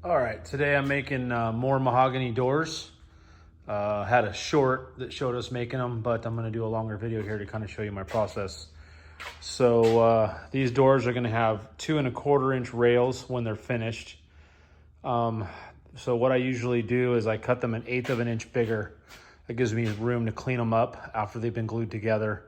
All right, today I'm making more mahogany doors. Had a short that showed us making them, but I'm gonna do a longer video here to kind of show you my process. So these doors are gonna have 2 1/4 inch rails when they're finished. So what I usually do is I cut them 1/8 of an inch bigger. That gives me room to clean them up after they've been glued together,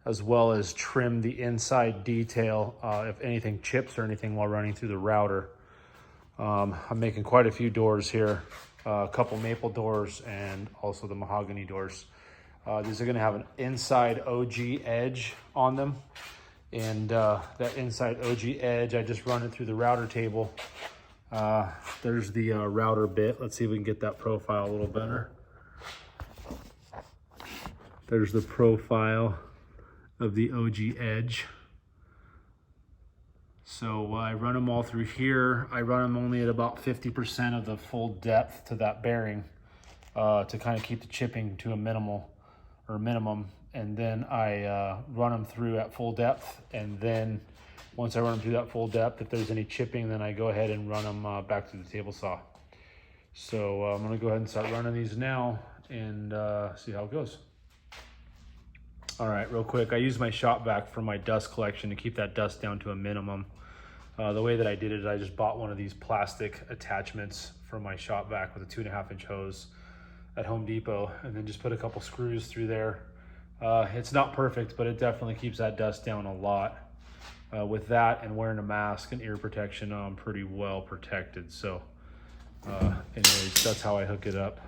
as well as trim the inside detail if anything chips or anything while running through the router. I'm making quite a few doors here, a couple maple doors and also the mahogany doors. These are gonna have an inside OG edge on them. And that inside OG edge, I just run it through the router table. There's the router bit. Let's see if we can get that profile a little better. There's the profile of the OG edge. So I run them all through here. I run them only at about 50% of the full depth to that bearing to kind of keep the chipping to a minimum. And then I run them through at full depth. And then once I run them through that full depth, if there's any chipping, then I go ahead and run them back through the table saw. So I'm gonna go ahead and start running these now and see how it goes. All right, real quick, I use my shop vac for my dust collection to keep that dust down to a minimum. The way that I did it is I just bought one of these plastic attachments for my shop vac with a 2 1/2 inch hose at Home Depot, and then just put a couple screws through there. It's not perfect, but it definitely keeps that dust down a lot. With that and wearing a mask and ear protection, I'm pretty well protected. So anyways, that's how I hook it up.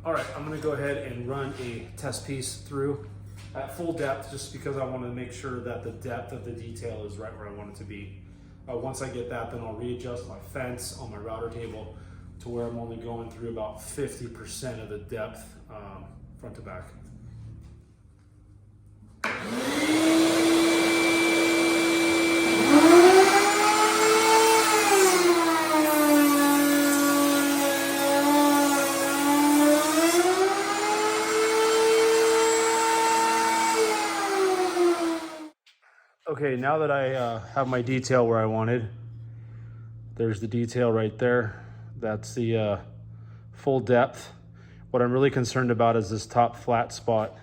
All right, I'm gonna go ahead and run a test piece through at full depth just because I want to make sure that the depth of the detail is right where I want it to be. Once I get that, then I'll readjust my fence on my router table to where I'm only going through about 50% of the depth front to back. Okay, now that I have my detail where I wanted, there's the detail right there. That's the full depth. What I'm really concerned about is this top flat spot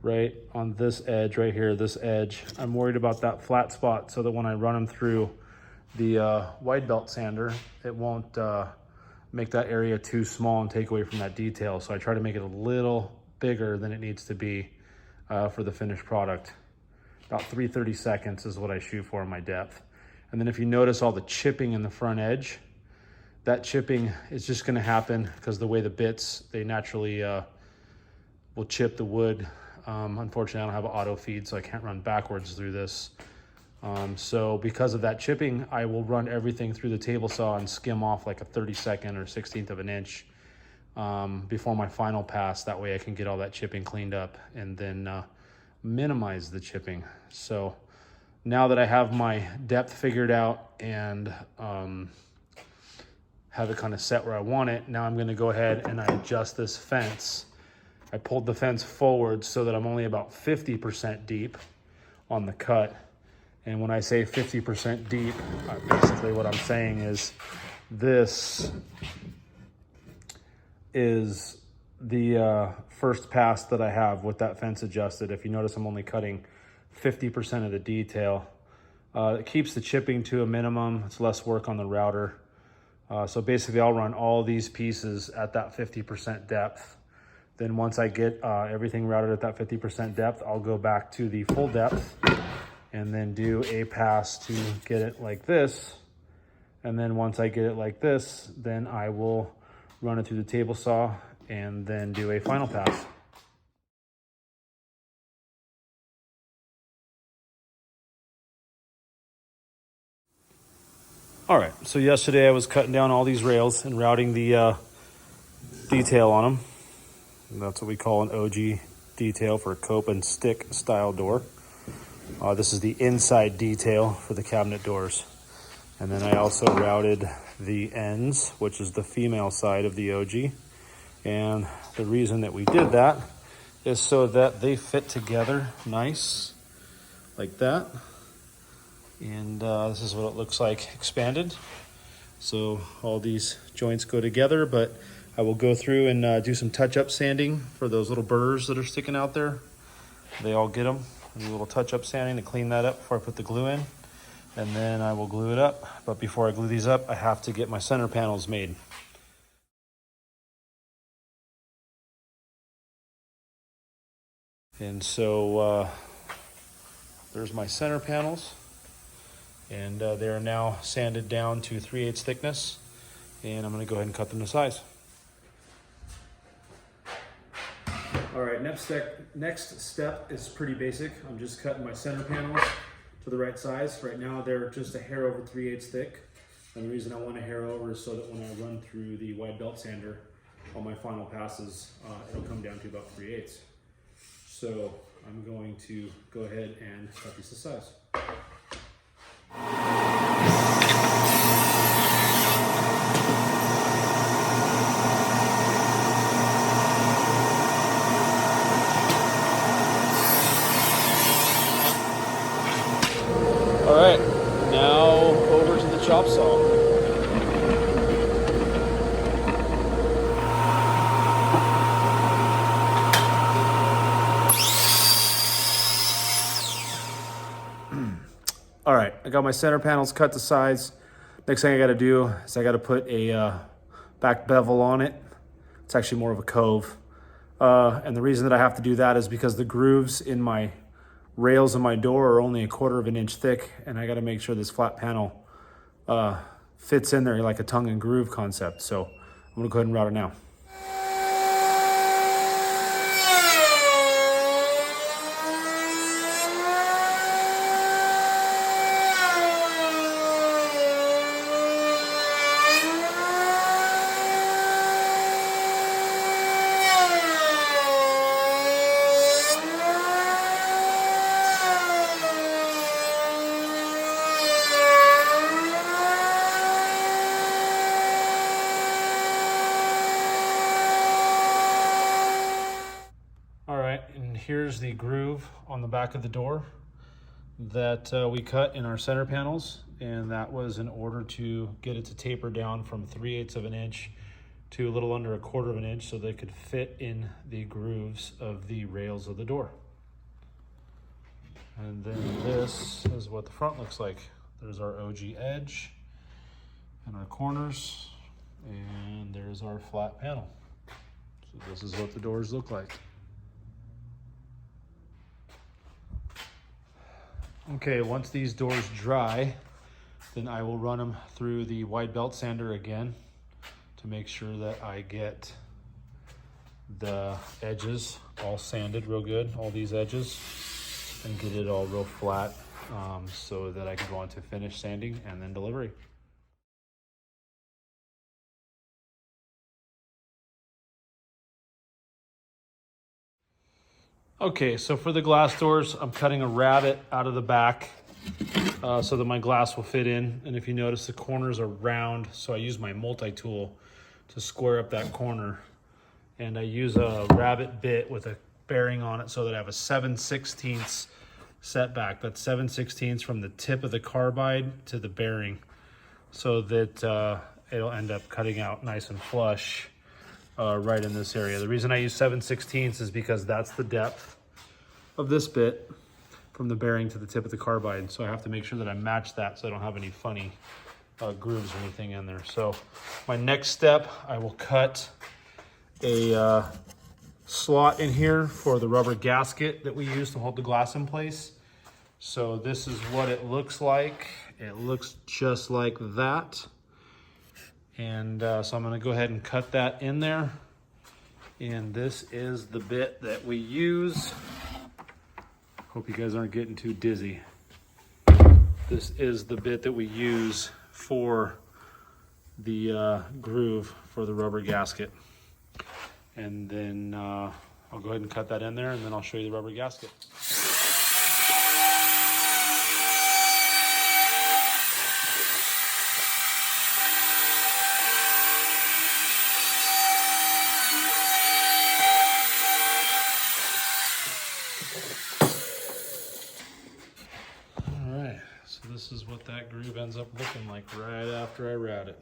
right on this edge right here, this edge. I'm worried about that flat spot so that when I run them through the wide belt sander, it won't make that area too small and take away from that detail. So I try to make it a little bigger than it needs to be for the finished product. About 3/32 is what I shoot for in my depth. And then if you notice all the chipping in the front edge, that chipping is just gonna happen because the way the bits, they naturally will chip the wood. Unfortunately, I don't have an auto feed, so I can't run backwards through this. So because of that chipping, I will run everything through the table saw and skim off like a 32nd or 16th of an inch before my final pass. That way I can get all that chipping cleaned up and then minimize the chipping. So now that I have my depth figured out and have it kind of set where I want it, now I'm going to go ahead and I adjust this fence. I pulled the fence forward so that I'm only about 50% deep on the cut. And when I say 50% deep, basically what I'm saying is this is the first pass that I have with that fence adjusted. If you notice, I'm only cutting 50% of the detail. It keeps the chipping to a minimum. It's less work on the router. So basically I'll run all these pieces at that 50% depth. Then once I get everything routed at that 50% depth, I'll go back to the full depth and then do a pass to get it like this. And then once I get it like this, then I will run it through the table saw and then do a final pass. All right, so yesterday I was cutting down all these rails and routing the detail on them. And that's what we call an OG detail for a cope and stick style door. This is the inside detail for the cabinet doors. And then I also routed the ends, which is the female side of the OG. And the reason that we did that is so that they fit together nice, like that. And this is what it looks like expanded. So all these joints go together, but I will go through and do some touch-up sanding for those little burrs that are sticking out there. They all get them. I do a little touch-up sanding to clean that up before I put the glue in. And then I will glue it up. But before I glue these up, I have to get my center panels made. And so there's my center panels. And they are now sanded down to 3/8 thickness. And I'm gonna go ahead and cut them to size. All right, next step is pretty basic. I'm just cutting my center panels to the right size. Right now they're just a hair over 3/8 thick. And the reason I want a hair over is so that when I run through the wide belt sander on my final passes, it'll come down to about 3/8. So I'm going to go ahead and cut these to size. All right, now over to the chop saw. All right, I got my center panels cut to size. Next thing I gotta do is I gotta put a back bevel on it. It's actually more of a cove. And the reason that I have to do that is because the grooves in my rails in my door are only 1/4 inch thick, and I gotta make sure this flat panel fits in there like a tongue and groove concept. So I'm gonna go ahead and route it now. Here's the groove on the back of the door that we cut in our center panels, and that was in order to get it to taper down from 3/8 of an inch to a little under 1/4 of an inch so they could fit in the grooves of the rails of the door. And then this is what the front looks like. There's our OG edge and our corners, and there's our flat panel. So this is what the doors look like. Okay, once these doors dry, then I will run them through the wide belt sander again to make sure that I get the edges all sanded real good, all these edges, and get it all real flat so that I can go on to finish sanding and then delivery. Okay, so for the glass doors, I'm cutting a rabbet out of the back so that my glass will fit in. And if you notice, the corners are round, so I use my multi-tool to square up that corner. And I use a rabbet bit with a bearing on it so that I have a 7/16 setback. That's 7/16 from the tip of the carbide to the bearing, so that it'll end up cutting out nice and flush. Right in this area. The reason I use 7/16 is because that's the depth of this bit from the bearing to the tip of the carbide. So I have to make sure that I match that so I don't have any funny grooves or anything in there. So my next step, I will cut a slot in here for the rubber gasket that we use to hold the glass in place. So this is what it looks like. It looks just like that. And so I'm gonna go ahead and cut that in there. And this is the bit that we use. Hope you guys aren't getting too dizzy. This is the bit that we use for the groove for the rubber gasket. And then I'll go ahead and cut that in there, and then I'll show you the rubber gasket. This like right after I rat it.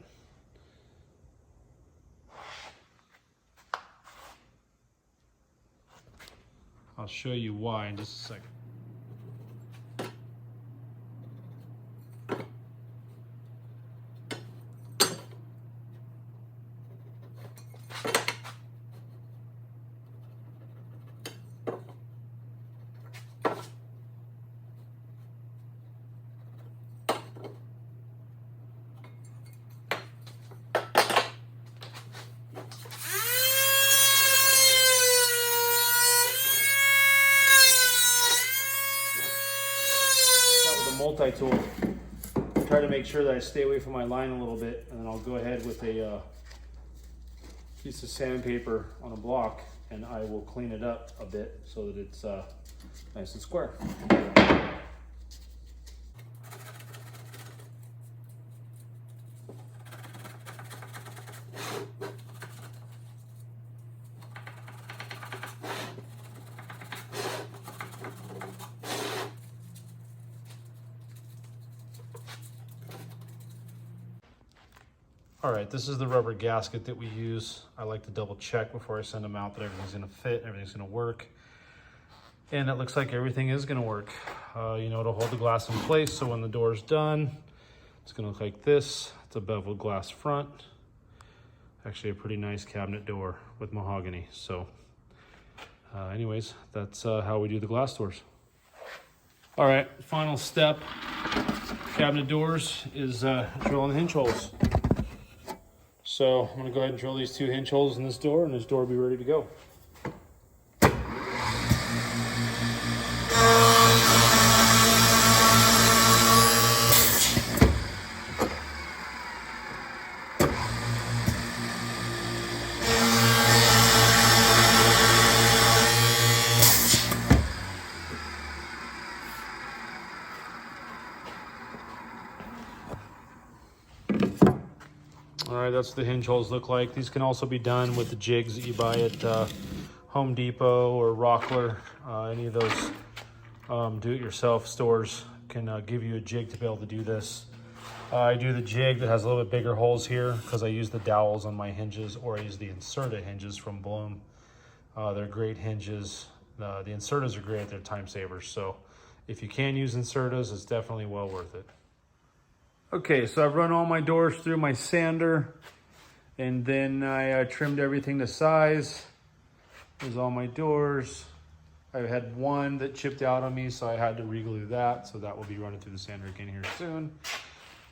I'll show you why in just a second. Multi-tool. Try to make sure that I stay away from my line a little bit, and then I'll go ahead with a piece of sandpaper on a block, and I will clean it up a bit so that it's nice and square. All right, this is the rubber gasket that we use. I like to double check before I send them out that everything's gonna fit, everything's gonna work. And it looks like everything is gonna work. You know, it'll hold the glass in place, so when the door's done, it's gonna look like this. It's a beveled glass front. Actually a pretty nice cabinet door with mahogany. So anyways, that's how we do the glass doors. All right, final step, cabinet doors, is drilling the hinge holes. So I'm gonna go ahead and drill these 2 hinge holes in this door, and this door will be ready to go. All right, that's what the hinge holes look like. These can also be done with the jigs that you buy at Home Depot or Rockler. Any of those do-it-yourself stores can give you a jig to be able to do this. I do the jig that has a little bit bigger holes here because I use the dowels on my hinges, or I use the Inserta hinges from Bloom. They're great hinges. The Insertas are great, they're time savers. So if you can use Insertas, it's definitely well worth it. Okay, so I've run all my doors through my sander, and then I trimmed everything to size. There's all my doors. I had one that chipped out on me, so I had to re-glue that, so that will be running through the sander again here soon.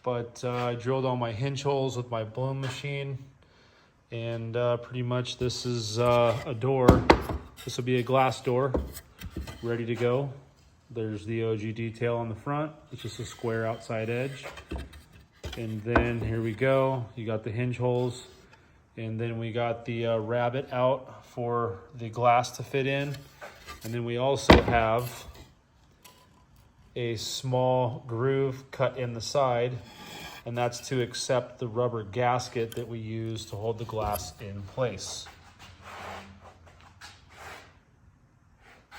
But I drilled all my hinge holes with my Bloom machine, and pretty much this is a door. This will be a glass door, ready to go. There's the OG detail on the front. It's just a square outside edge. And then here we go. You got the hinge holes. And then we got the rabbet out for the glass to fit in. And then we also have a small groove cut in the side. And that's to accept the rubber gasket that we use to hold the glass in place.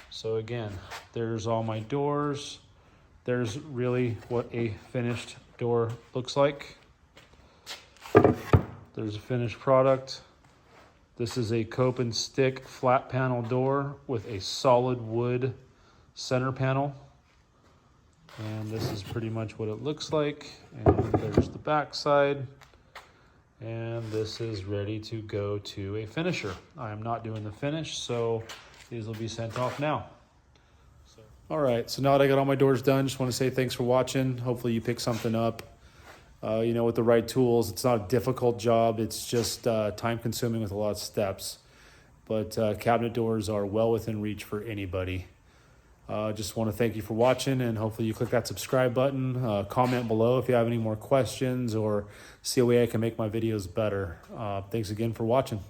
So again, there's all my doors. There's really what a finished door looks like. There's a finished product. This is a cope and stick flat panel door with a solid wood center panel. And this is pretty much what it looks like. And there's the back side. And this is ready to go to a finisher. I am not doing the finish, so these will be sent off now. All right, so now that I got all my doors done, just want to say thanks for watching. Hopefully you pick something up. You know, with the right tools, it's not a difficult job. It's just time consuming with a lot of steps. But cabinet doors are well within reach for anybody. Just want to thank you for watching, and hopefully you click that subscribe button. Comment below if you have any more questions, or see a way I can make my videos better. Thanks again for watching.